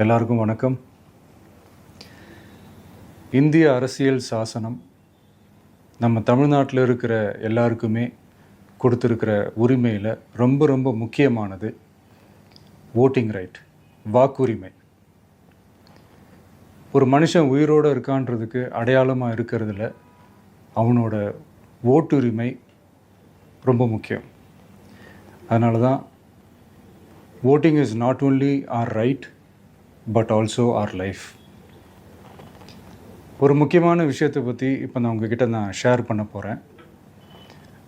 எல்லாருக்கும் வணக்கம். இந்திய அரசியல் சாசனம் நம்ம தமிழ்நாட்டில் இருக்கிற எல்லாருக்குமே கொடுத்துருக்கிற உரிமையில் ரொம்ப ரொம்ப முக்கியமானது ஓட்டிங் ரைட், வாக்குரிமை. ஒரு மனுஷன் உயிரோடு இருக்கான்றதுக்கு அடையாளமாக இருக்கிறதுல அவனோட ஓட்டுரிமை ரொம்ப முக்கியம். அதனால தான் voting is not only our right but also our life. ஒரு முக்கியமான விஷயத்தை பற்றி இப்போ நான் உங்ககிட்ட ஷேர் பண்ண போகிறேன்.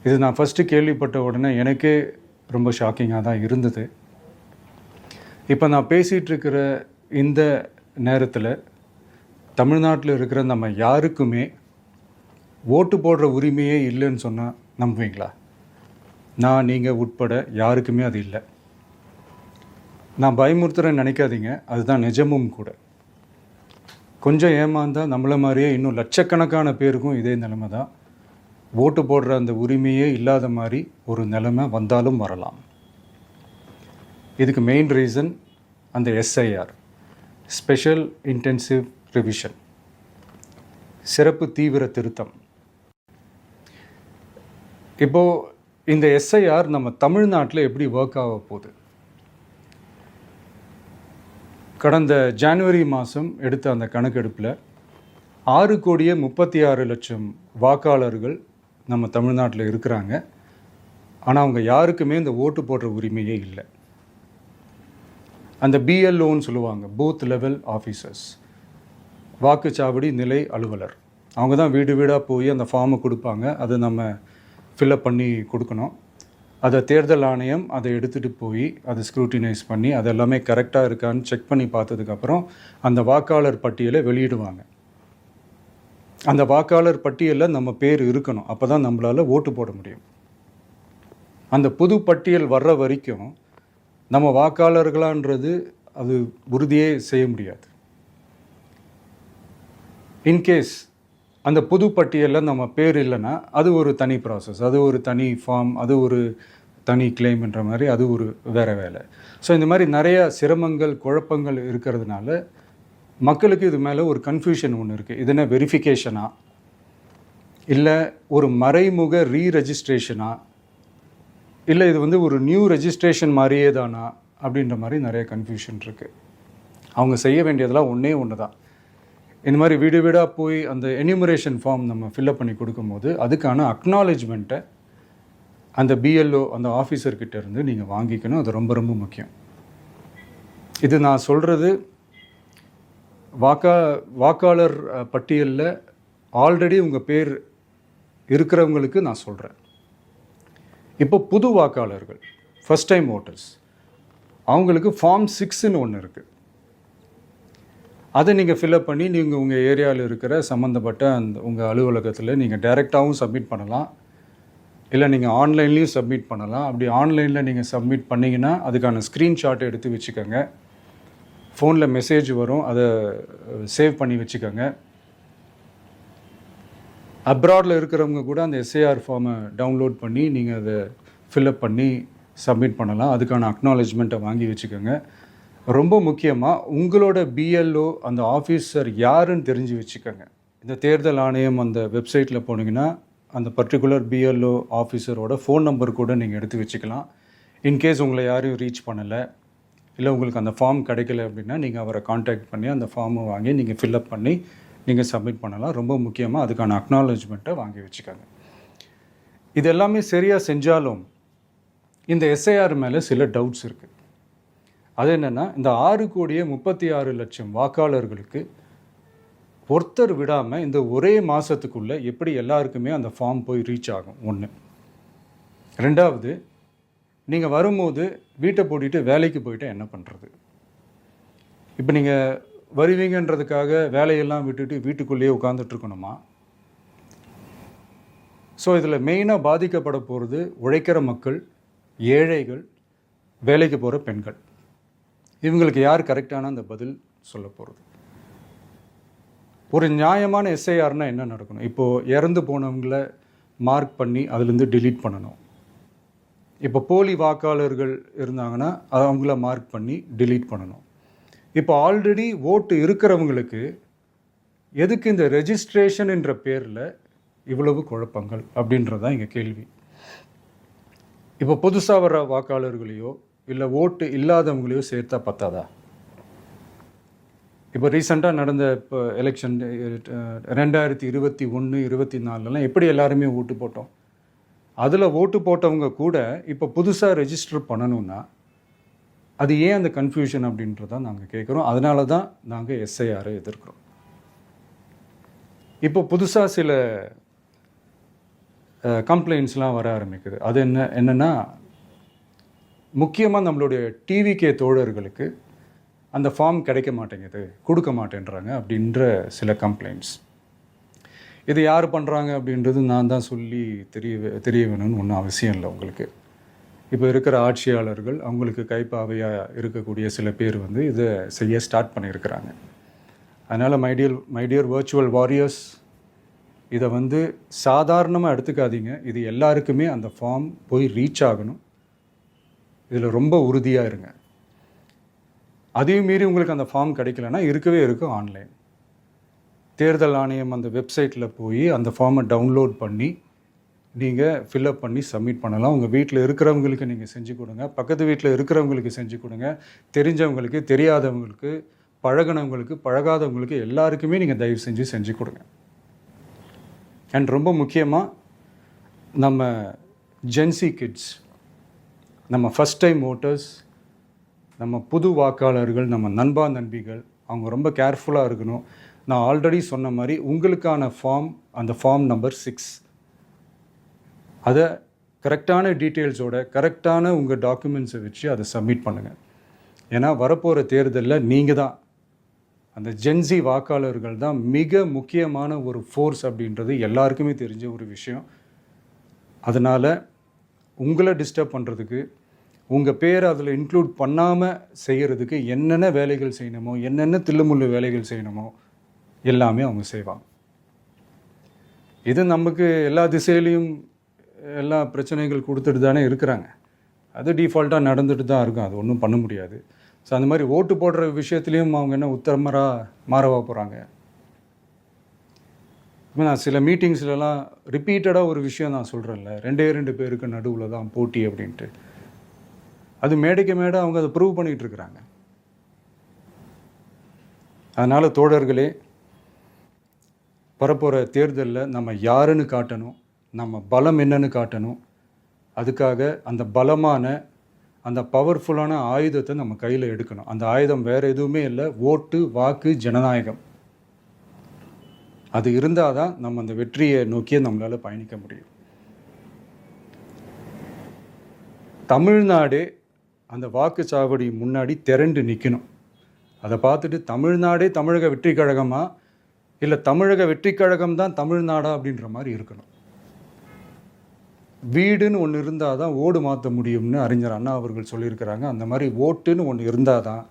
இது நான் ஃபஸ்ட்டு கேள்விப்பட்ட உடனே எனக்கே ரொம்ப ஷாக்கிங்காக தான் இருந்தது. இப்போ நான் பேசிகிட்டு இருக்கிற இந்த நேரத்தில் தமிழ்நாட்டில் இருக்கிற நம்ம யாருக்குமே ஓட்டு போடுற உரிமையே இல்லைன்னு சொன்னால் நம்புவீங்களா? நான் நீங்கள் உட்பட யாருக்குமே அது இல்லை. நான் பயமுறுத்துறேன்னு நினைக்காதீங்க, அதுதான் நிஜமும் கூட. கொஞ்சம் ஏமாந்தால் நம்மளை மாதிரியே இன்னும் லட்சக்கணக்கான பேருக்கும் இதே நிலைமை தான். ஓட்டு போடுற அந்த உரிமையே இல்லாத மாதிரி ஒரு நிலைமை வந்தாலும் வரலாம். இதுக்கு மெயின் ரீசன் அந்த எஸ்ஐஆர், ஸ்பெஷல் இன்டென்சிவ் ரிவிஷன், சிறப்பு தீவிர திருத்தம். இப்போது இந்த எஸ்ஐஆர் நம்ம தமிழ்நாட்டில் எப்படி ஒர்க் ஆக போகுது? கடந்த ஜனவரி மாதம் எடுத்த அந்த கணக்கெடுப்பில் 6,36,00,000 வாக்காளர்கள் நம்ம தமிழ்நாட்டில் இருக்கிறாங்க. ஆனால் அவங்க யாருக்குமே இந்த ஓட்டு போடுற உரிமையே இல்லை. அந்த பிஎல்ஓன்னு சொல்லுவாங்க, பூத் லெவல் ஆஃபீஸர்ஸ், வாக்குச்சாவடி நிலை அலுவலர். அவங்க தான் வீடு வீடாக போய் அந்த ஃபார்மை கொடுப்பாங்க. அதை நம்ம ஃபில்அப் பண்ணி கொடுக்கணும். அதை தேர்தல் ஆணையம் அதை எடுத்துகிட்டு போய் அதை ஸ்க்ரூட்டினைஸ் பண்ணி அது எல்லாமே கரெக்டாக இருக்கான்னு செக் பண்ணி பார்த்ததுக்கப்புறம் அந்த வாக்காளர் பட்டியலை வெளியிடுவாங்க. அந்த வாக்காளர் பட்டியலில் நம்ம பேர் இருக்கணும், அப்போ தான் நம்மளால் ஓட்டு போட முடியும். அந்த புது பட்டியல் வர்ற வரைக்கும் நம்ம வாக்காளர்களான்றது அது உறுதியே செய்ய முடியாது. இன்கேஸ் அந்த புது பட்டியலில் நம்ம பேர் இல்லைன்னா அது ஒரு தனி ப்ராசஸ், அது ஒரு தனி ஃபார்ம், அது ஒரு தனி கிளைம்ன்ற மாதிரி அது ஒரு வேறு வேலை. ஸோ இந்த மாதிரி நிறையா சிரமங்கள் குழப்பங்கள் இருக்கிறதுனால மக்களுக்கு இது மேலே ஒரு கன்ஃபியூஷன் ஒன்று இருக்குது. இது என்ன வெரிஃபிகேஷனா இல்லை ஒரு மறைமுக ரீரெஜிஸ்ட்ரேஷனா இல்லை இது ஒரு நியூ ரெஜிஸ்ட்ரேஷன் மாதிரியே தானா அப்படின்ற மாதிரி நிறைய கன்ஃபியூஷன் இருக்குது. அவங்க செய்ய வேண்டியதெல்லாம் ஒன்று தான். இந்த மாதிரி வீடு வீடாக போய் அந்த என்யூமரேஷன் ஃபார்ம் நம்ம ஃபில்அப் பண்ணி கொடுக்கும்போது அதுக்கான அக்னாலேஜ்மெண்ட்டை அந்த பிஎல்ஓ அந்த ஆஃபீஸர்கிட்ட இருந்து நீங்கள் வாங்கிக்கணும். அது ரொம்ப ரொம்ப முக்கியம். இது நான் சொல்கிறது வாக்காளர் பட்டியலில் ஆல்ரெடி உங்கள் பேர் இருக்கிறவங்களுக்கு நான் சொல்கிறேன். இப்போ புது வாக்காளர்கள், ஃபஸ்ட் டைம் ஓட்டர்ஸ், அவங்களுக்கு ஃபார்ம் 6ன்னு ஒன்று இருக்குது. அதை நீங்கள் ஃபில்அப் பண்ணி நீங்கள் உங்கள் ஏரியாவில் இருக்கிற சம்மந்தப்பட்ட அந்த உங்கள் அலுவலகத்தில் நீங்கள் டைரெக்டாகவும் சப்மிட் பண்ணலாம், இல்லை நீங்கள் ஆன்லைன்லேயும் சப்மிட் பண்ணலாம். அப்படி ஆன்லைனில் நீங்கள் சப்மிட் பண்ணிங்கன்னா அதுக்கான ஸ்க்ரீன்ஷாட்டை எடுத்து வச்சுக்கோங்க. ஃபோனில் மெசேஜ் வரும், அதை சேவ் பண்ணி வச்சுக்கோங்க. அப்ராடில் இருக்கிறவங்க கூட அந்த எஸ்ஐஆர் ஃபார்மை டவுன்லோட் பண்ணி நீங்கள் அதை ஃபில்அப் பண்ணி சப்மிட் பண்ணலாம். அதுக்கான அக்னாலேஜ்மெண்ட்டை வாங்கி வச்சுக்கோங்க. ரொம்ப முக்கியமாக உங்களோட பிஎல்ஓ அந்த ஆஃபீஸர் யாருன்னு தெரிஞ்சு வச்சுக்கோங்க. இந்த தேர்தல் ஆணையம் அந்த வெப்சைட்டில் போனீங்கன்னா அந்த பர்டிகுலர் பிஎல்ஓ ஆஃபீஸரோட ஃபோன் நம்பர் கூட நீங்கள் எடுத்து வச்சுக்கலாம். இன்கேஸ் உங்களை யாரையும் ரீச் பண்ணலை இல்லை உங்களுக்கு அந்த ஃபார்ம் கிடைக்கல அப்படின்னா நீங்கள் அவரை காண்டாக்ட் பண்ணி அந்த ஃபார்மை வாங்கி நீங்கள் ஃபில்அப் பண்ணி நீங்கள் சப்மிட் பண்ணலாம். ரொம்ப முக்கியமாக அதுக்கான அக்னாலேஜ்மெண்ட்டை வாங்கி வச்சுக்கோங்க. இது எல்லாமே சரியாக செஞ்சாலும் இந்த எஸ்ஐஆர் மேலே சில டவுட்ஸ் இருக்குது. அது என்னென்னா, இந்த 6,36,00,000 வாக்காளர்களுக்கு ஒருத்தர் விடாமல் இந்த ஒரே மாதத்துக்குள்ளே எப்படி எல்லாருக்குமே அந்த ஃபார்ம் போய் ரீச் ஆகும்? ஒன்று. ரெண்டாவது, நீங்கள் வரும்போது வீட்டை பூட்டிட்டு வேலைக்கு போயிட்டு என்ன பண்ணுறது? இப்போ நீங்கள் வருவீங்கன்றதுக்காக வேலையெல்லாம் விட்டுட்டு வீட்டுக்குள்ளேயே உட்காந்துட்ருக்கணுமா? ஸோ இதில் மெயினாக பாதிக்கப்பட போகிறது உழைக்கிற மக்கள், ஏழைகள், வேலைக்கு போகிற பெண்கள். இவங்களுக்கு யார் கரெக்டான அந்த பதில் சொல்ல போகிறது? ஒரு நியாயமான எஸ்ஐஆர்னால் என்ன நடக்கணும்? இப்போது இறந்து போனவங்களை மார்க் பண்ணி அதுலேருந்து டிலீட் பண்ணணும். இப்போ போலி வாக்காளர்கள் இருந்தாங்கன்னா அவங்கள மார்க் பண்ணி டிலீட் பண்ணணும். இப்போ ஆல்ரெடி ஓட்டு இருக்கிறவங்களுக்கு எதுக்கு இந்த ரெஜிஸ்ட்ரேஷன் என்ற பேரில் இவ்வளவு குழப்பங்கள் அப்படின்றது தான் எங்கள் கேள்வி. இப்போ புதுசாக வர வாக்காளர்களையோ இல்லை ஓட்டு இல்லாதவங்களையோ சேர்த்தா பத்தாதா? இப்போ ரீசெண்டாக நடந்த இப்போ எலெக்ஷன் 2021, 24 எப்படி எல்லாருமே ஓட்டு போட்டோம்? அதில் ஓட்டு போட்டவங்க கூட இப்போ புதுசாக ரெஜிஸ்டர் பண்ணணுன்னா அது ஏன் அந்த கன்ஃபியூஷன் அப்படின்றதான் நாங்கள் கேட்குறோம். அதனால தான் நாங்கள் எஸ்ஐஆரை எதிர்க்கிறோம். இப்போ புதுசாக சில கம்ப்ளைண்ட்ஸ்லாம் வர ஆரம்பிக்குது. அது என்னென்னா முக்கியமாக நம்மளுடைய டிவிகே தோழர்களுக்கு அந்த ஃபார்ம் கிடைக்க மாட்டேங்குது, கொடுக்க மாட்டேன்றாங்க அப்படின்ற சில கம்ப்ளைண்ட்ஸ். இது யார் பண்ணுறாங்க அப்படின்றது நான் தான் சொல்லி தெரிய வேணும்னு ஒன்றும் அவசியம் இல்லை உங்களுக்கு. இப்போ இருக்கிற ஆட்சியாளர்கள் அவங்களுக்கு கைப்பாவையாக இருக்கக்கூடிய சில பேர் வந்து இதை செய்ய ஸ்டார்ட் பண்ணியிருக்கிறாங்க. அதனால் மைடியர் வர்ச்சுவல் வாரியர்ஸ், இதை வந்து சாதாரணமாக எடுத்துக்காதீங்க. இது எல்லாருக்குமே அந்த ஃபார்ம் போய் ரீச் ஆகணும். இதில் ரொம்ப உறுதியாக இருங்க. அதையும் மீறி உங்களுக்கு அந்த ஃபார்ம் கிடைக்கலன்னா இருக்கவே இருக்கும் ஆன்லைன். தேர்தல் ஆணையம் அந்த வெப்சைட்டில் போய் அந்த ஃபார்மை டவுன்லோட் பண்ணி நீங்கள் ஃபில்அப் பண்ணி சப்மிட் பண்ணலாம். உங்கள் வீட்டில் இருக்கிறவங்களுக்கு நீங்கள் செஞ்சு கொடுங்க, பக்கத்து வீட்டில் இருக்கிறவங்களுக்கு செஞ்சு கொடுங்க, தெரிஞ்சவங்களுக்கு, தெரியாதவங்களுக்கு, பழகினவங்களுக்கு, பழகாதவங்களுக்கு எல்லாருக்குமே நீங்கள் தயவு செஞ்சு கொடுங்க. அண்ட் ரொம்ப முக்கியமாக நம்ம ஜென்சி கிட்ஸ், நம்ம ஃபஸ்ட் டைம் ஓட்டர்ஸ், நம்ம புது வாக்காளர்கள், நம்ம நண்பா நண்பிகள், அவங்க ரொம்ப கேர்ஃபுல்லாக இருக்கணும். நான் ஆல்ரெடி சொன்ன மாதிரி உங்களுக்கான ஃபார்ம், அந்த ஃபார்ம் நம்பர் 6, அதை கரெக்டான டீட்டெயில்ஸோட கரெக்டான உங்கள் டாக்குமெண்ட்ஸை வச்சு அதை சப்மிட் பண்ணுங்கள். ஏன்னா வரப்போகிற தேர்தலில் நீங்கள் தான், அந்த ஜென்சி வாக்காளர்கள் தான் மிக முக்கியமான ஒரு ஃபோர்ஸ் அப்படின்றது எல்லாருக்குமே தெரிஞ்ச ஒரு விஷயம். அதனால் உங்களை டிஸ்டர்ப் பண்ணுறதுக்கு, உங்கள் பேரை அதில் இன்க்ளூட் பண்ணாமல் செய்கிறதுக்கு என்னென்ன வேலைகள் செய்யணுமோ, என்னென்ன தில்லுமுள்ளு வேலைகள் செய்யணுமோ எல்லாமே அவங்க செய்வாங்க. இது நமக்கு எல்லா திசையிலையும் எல்லா பிரச்சனைகள் கொடுத்துட்டு தானே இருக்கிறாங்க. அது டிஃபால்ட்டாக நடந்துட்டு தான் இருக்கும், அது ஒன்றும் பண்ண முடியாது. ஸோ அந்த மாதிரி ஓட்டு போடுற விஷயத்துலேயும் அவங்க என்ன உத்தரமராக மாறவா போகிறாங்க? இப்போ நான் சில மீட்டிங்ஸ்லலாம் ரிப்பீட்டடாக ஒரு விஷயம் நான் சொல்கிறேன்ல, 2 பேருக்கு நடுவில் தான் போட்டி அப்படின்ட்டு. அது மேடைக்கு மேடை அவங்க அதை ப்ரூவ் பண்ணிகிட்டு இருக்கிறாங்க. அதனால் தோழர்களே, வரப்போகிற தேர்தலில் நம்ம யாருன்னு காட்டணும், நம்ம பலம் என்னன்னு காட்டணும். அதுக்காக அந்த பலமான, அந்த பவர்ஃபுல்லான ஆயுதத்தை நம்ம கையில் எடுக்கணும். அந்த ஆயுதம் வேறு எதுவுமே இல்லை, ஓட்டு, வாக்கு, ஜனநாயகம். அது இருந்தால் தான் நம்ம அந்த வெற்றியை நோக்கியே நம்மளால் பயணிக்க முடியும். தமிழ்நாடே அந்த வாக்குச்சாவடி முன்னாடி திரண்டு நிற்கணும். அதை பார்த்துட்டு தமிழ்நாடே தமிழக வெற்றி கழகமா, இல்லை தமிழக வெற்றி கழகம் தான் தமிழ்நாடா அப்படின்ற மாதிரி இருக்கணும். வீடுன்னு ஒன்று இருந்தால் தான் ஓடு மாற்ற முடியும்னு அறிஞர் அண்ணா அவர்கள் சொல்லியிருக்கிறாங்க. அந்த மாதிரி ஓட்டுன்னு ஒன்று இருந்தால் தான்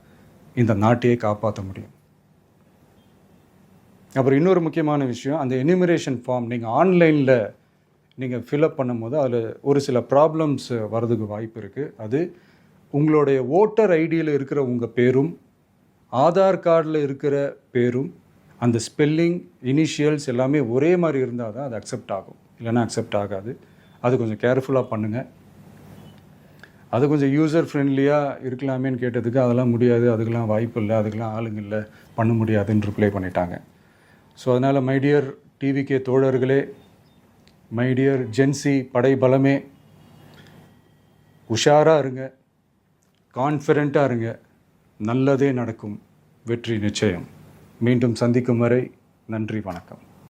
இந்த நாட்டையே காப்பாற்ற முடியும். அப்புறம் இன்னொரு முக்கியமான விஷயம், அந்த எனிமரேஷன் ஃபார்ம் நீங்கள் ஆன்லைனில் நீங்கள் ஃபில்அப் பண்ணும்போது அதில் ஒரு சில ப்ராப்ளம்ஸ் வர்றதுக்கு வாய்ப்பு இருக்குது. அது உங்களுடைய ஓட்டர் ஐடியில் இருக்கிற உங்கள் பேரும், ஆதார் கார்டில் இருக்கிற பேரும், அந்த ஸ்பெல்லிங், இனிஷியல்ஸ் எல்லாமே ஒரே மாதிரி இருந்தால் தான் அது அக்செப்ட் ஆகும், இல்லைன்னா அக்செப்ட் ஆகாது. அது கொஞ்சம் கேர்ஃபுல்லாக பண்ணுங்கள். அது கொஞ்சம் யூசர் ஃப்ரெண்ட்லியாக இருக்கலாமேன்னு கேட்டதுக்கு அதெல்லாம் முடியாது, அதுக்கெல்லாம் வாய்ப்பு இல்லை, அதுக்கெல்லாம் ஆளுங்க இல்லை, பண்ண முடியாதுன்னு ரிப்ளை பண்ணிட்டாங்க. ஸோ அதனால் மைடியர் டிவிகே தோழர்களே, மைடியர் ஜென்சி படை பலமே, உஷாராக இருங்க, கான்ஃபிடெண்ட்டாக இருங்க, நல்லதே நடக்கும், வெற்றி நிச்சயம். மீண்டும் சந்திக்கும் வரை நன்றி, வணக்கம்.